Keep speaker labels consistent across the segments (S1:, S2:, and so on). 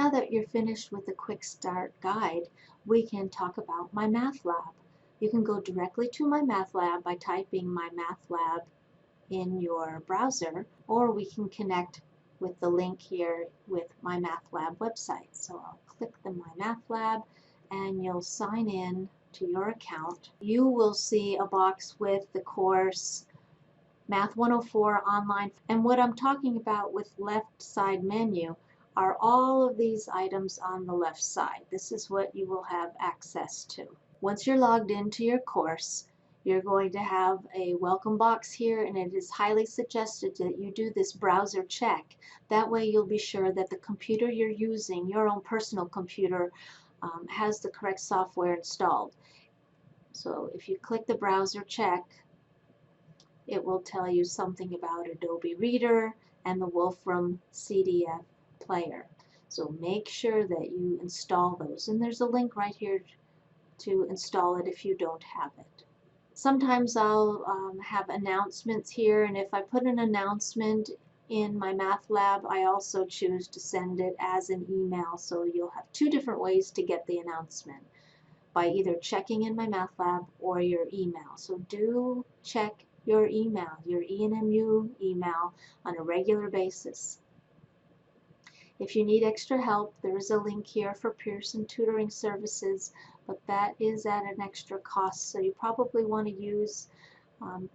S1: Now that you're finished with the quick start guide, we can talk about my math lab. You can go directly to my math lab by typing my math lab in your browser, or we can connect with the link here with my math lab website. So I'll click the my math lab and you'll sign in to your account. You will see a box with the course Math 104 online, and what I'm talking about with left side menu are all of these items on the left side. This is what you will have access to. Once you're logged into your course, you're going to have a welcome box here, and it is highly suggested that you do this browser check. That way you'll be sure that the computer you're using, your own personal computer, has the correct software installed. So if you click the browser check, it will tell you something about Adobe Reader and the Wolfram CDF player. So make sure that you install those. And there's a link right here to install it if you don't have it. Sometimes I'll have announcements here, and if I put an announcement in my math lab, I also choose to send it as an email. So you'll have two different ways to get the announcement, by either checking in my math lab or your email. So do check your email, your ENMU email, on a regular basis. If you need extra help, there is a link here for Pearson tutoring services, but that is at an extra cost, so you probably want to use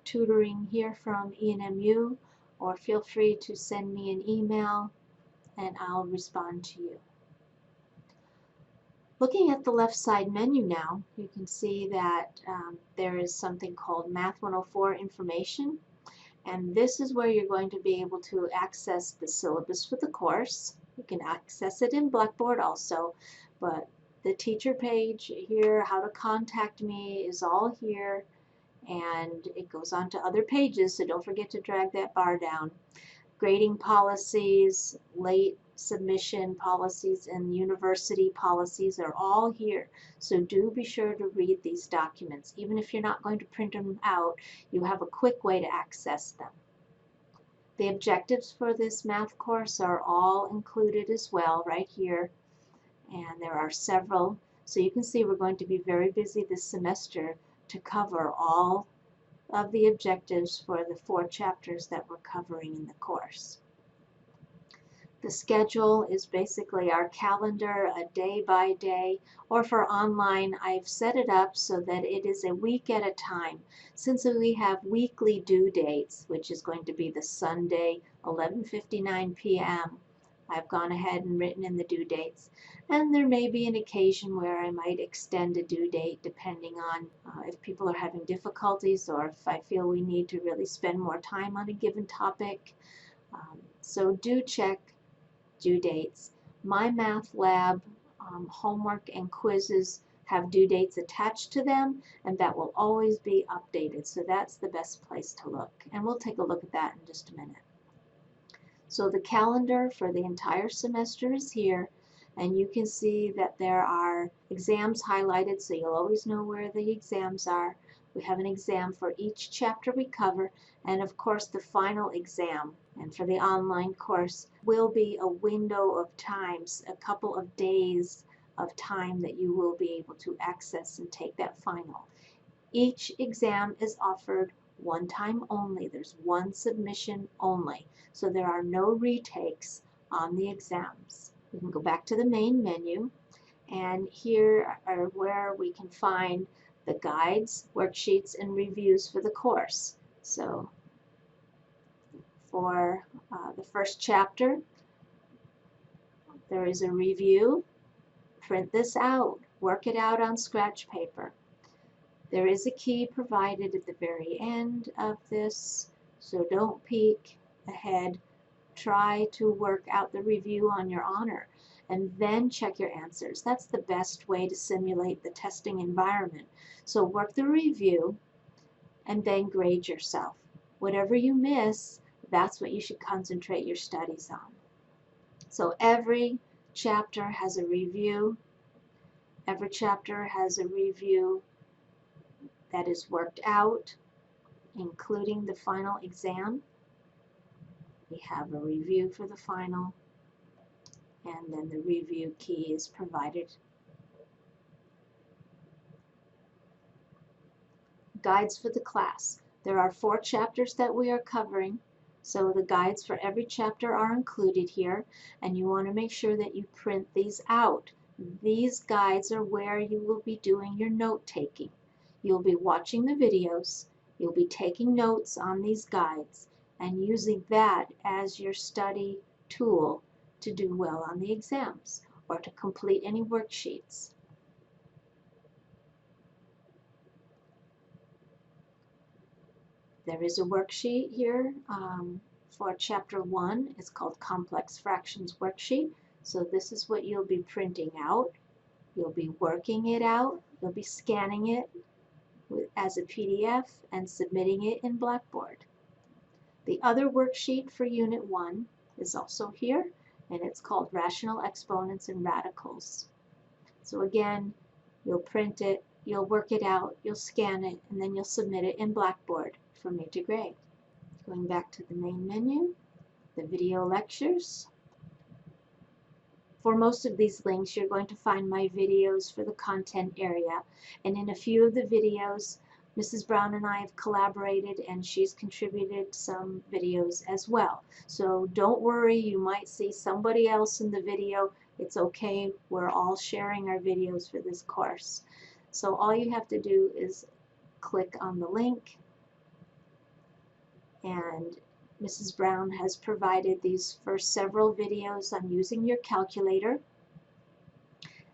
S1: tutoring here from ENMU, or feel free to send me an email and I'll respond to you. Looking at the left side menu now, you can see that there is something called Math 104 information, and this is where you're going to be able to access the syllabus for the course. You can access it in Blackboard also, but the teacher page here, how to contact me, is all here, and it goes on to other pages, so don't forget to drag that bar down. Grading policies, late submission policies, and university policies are all here. So do be sure to read these documents. Even if you're not going to print them out, you have a quick way to access them. The objectives for this math course are all included as well right here, and there are several. So you can see we're going to be very busy this semester to cover all of the objectives for the 4 chapters that we're covering in the course. The schedule is basically our calendar, a day by day, or for online, I've set it up so that it is a week at a time. Since we have weekly due dates, which is going to be the Sunday, 11:59 p.m., I've gone ahead and written in the due dates. And there may be an occasion where I might extend a due date depending on if people are having difficulties, or if I feel we need to really spend more time on a given topic. So do check due dates. My math lab homework and quizzes have due dates attached to them, and that will always be updated. So that's the best place to look. And we'll take a look at that in just a minute. So the calendar for the entire semester is here, and you can see that there are exams highlighted, so you'll always know where the exams are. We have an exam for each chapter we cover, and of course the final exam. And for the online course will be a window of times, a couple of days of time that you will be able to access and take that final. Each exam is offered one time only. There's one submission only. So there are no retakes on the exams. We can go back to the main menu, and here are where we can find the guides, worksheets, and reviews for the course. So for the first chapter, there is a review. Print this out. Work it out on scratch paper. There is a key provided at the very end of this, so don't peek ahead. Try to work out the review on your honor, and then check your answers. That's the best way to simulate the testing environment. So work the review and then grade yourself. Whatever you miss, that's what you should concentrate your studies on. So every chapter has a review. Every chapter has a review that is worked out, including the final exam. We have a review for the final, and and then the review key is provided. Guides for the class. There are 4 chapters that we are covering, so the guides for every chapter are included here, and you want to make sure that you print these out. These guides are where you will be doing your note taking. You'll be watching the videos, you'll be taking notes on these guides, and using that as your study tool to do well on the exams or to complete any worksheets. There is a worksheet here for Chapter 1. It's called Complex Fractions Worksheet. So this is what you'll be printing out. You'll be working it out. You'll be scanning it as a PDF and submitting it in Blackboard. The other worksheet for Unit 1 is also here, and it's called Rational Exponents and Radicals. So again, you'll print it, you'll work it out, you'll scan it, and then you'll submit it in Blackboard for me to grade. Going back to the main menu, the video lectures. For most of these links, you're going to find my videos for the content area. And in a few of the videos, Mrs. Brown and I have collaborated, and she's contributed some videos as well. So don't worry, you might see somebody else in the video. It's okay, we're all sharing our videos for this course. So all you have to do is click on the link, and Mrs. Brown has provided these first several videos on using your calculator,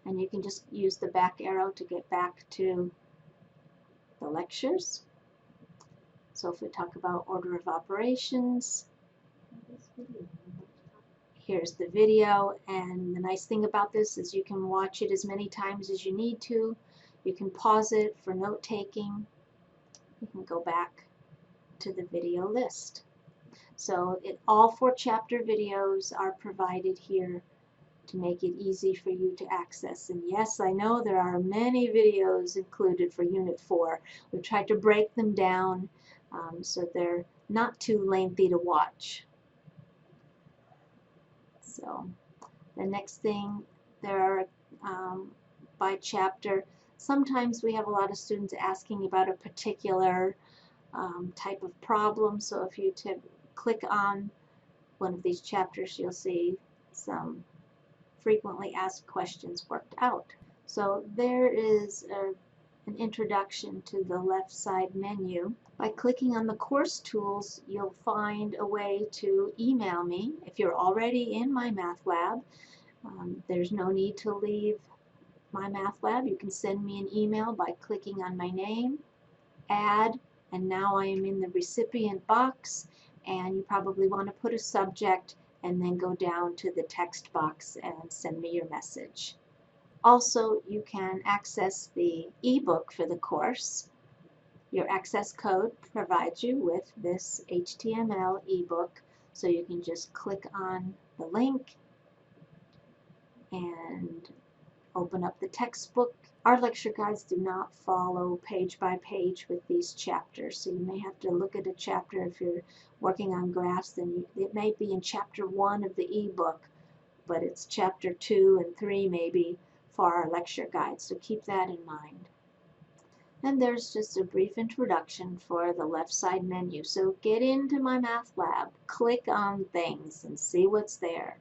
S1: and you can just use the back arrow to get back to the lectures. So if we talk about order of operations, here's the video, and the nice thing about this is you can watch it as many times as you need to. You can pause it for note taking. You can go back to the video list. So all 4 chapter videos are provided here to make it easy for you to access. And yes, I know there are many videos included for Unit 4. We've tried to break them down so they're not too lengthy to watch. So the next thing, there are by chapter. Sometimes we have a lot of students asking about a particular type of problem. So if you click on one of these chapters, you'll see some frequently asked questions worked out. So there is an introduction to the left side menu. By clicking on the course tools, you'll find a way to email me. If you're already in my math lab, there's no need to leave my math lab. You can send me an email by clicking on my name, add, and now I am in the recipient box, and you probably want to put a subject and then go down to the text box and send me your message. Also, you can access the ebook for the course. Your access code provides you with this HTML ebook, so you can just click on the link and open up the textbook. Our lecture guides do not follow page by page with these chapters, so you may have to look at a chapter. If you're working on graphs, then it may be in chapter 1 of the ebook, but it's chapter 2 and 3 maybe for our lecture guide, so keep that in mind. And there's just a brief introduction for the left side menu. So get into my math lab, click on things, and see what's there.